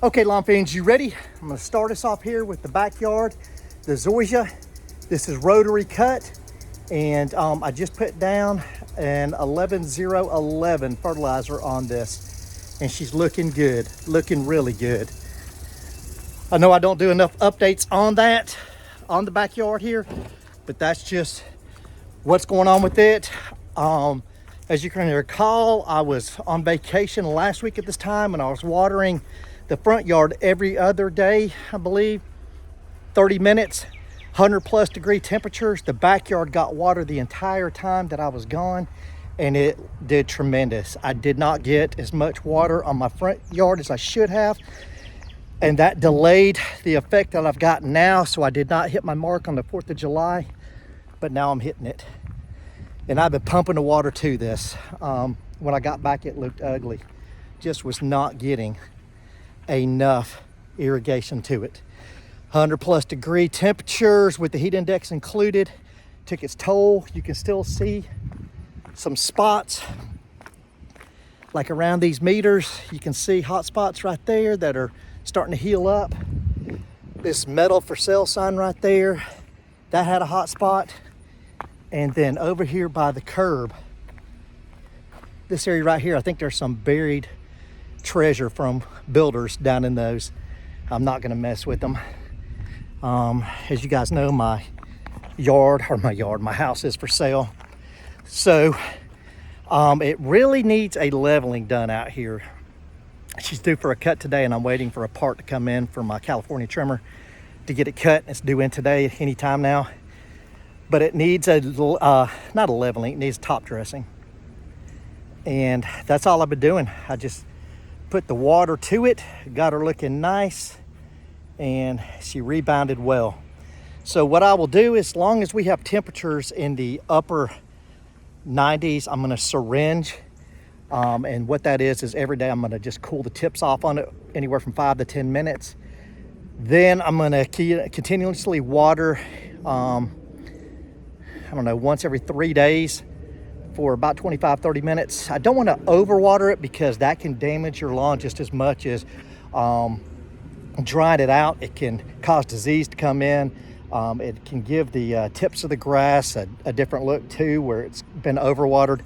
Okay, lawn fans, you ready? I'm gonna start us off here with the backyard, the Zoysia. This is rotary cut, and I just put down an 11011 fertilizer on this, and she's looking good, looking really good. I know I don't do enough updates on that, on the backyard here, but that's just what's going on with it. As you can recall, I was on vacation last week at this time, and I was watering the front yard every other day, I believe, 30 minutes, 100 plus degree temperatures. The backyard got water the entire time that I was gone, and it did tremendous. I did not get as much water on my front yard as I should have, and that delayed the effect that I've gotten now. So I did not hit my mark on the 4th of July, but now I'm hitting it. And I've been pumping the water to this. When I got back, it looked ugly. Just was not getting enough irrigation to it. 100 plus degree temperatures with the heat index included took its toll. You can still see some spots like around these meters. You can see hot spots right there that are starting to heal up. This metal for sale sign right there, that had a hot spot. And then over here by the curb, this area right here, I think there's some buried treasure from builders down in those. I'm not gonna mess with them. As you guys know, my house is for sale. So it really needs a leveling done out here. She's due for a cut today, and I'm waiting for a part to come in for my California trimmer to get it cut. It's due in today, anytime now. But it needs not a leveling, it needs top dressing. And that's all I've been doing. I just put the water to it, got her looking nice, and she rebounded well. So what I will do, as long as we have temperatures in the upper 90s, I'm gonna syringe. And what that is every day I'm gonna just cool the tips off on it anywhere from 5 to 10 minutes. Then I'm gonna continuously water, I don't know, once every 3 days for about 25, 30 minutes. I don't want to overwater it because that can damage your lawn just as much as drying it out. It can cause disease to come in. It can give the tips of the grass a different look too, where it's been overwatered.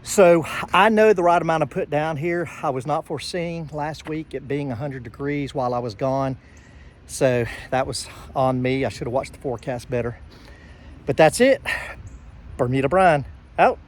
So I know the right amount to put down here. I was not foreseeing last week it being 100 degrees while I was gone. So that was on me. I should have watched the forecast better. But that's it. Bermuda Brian, out.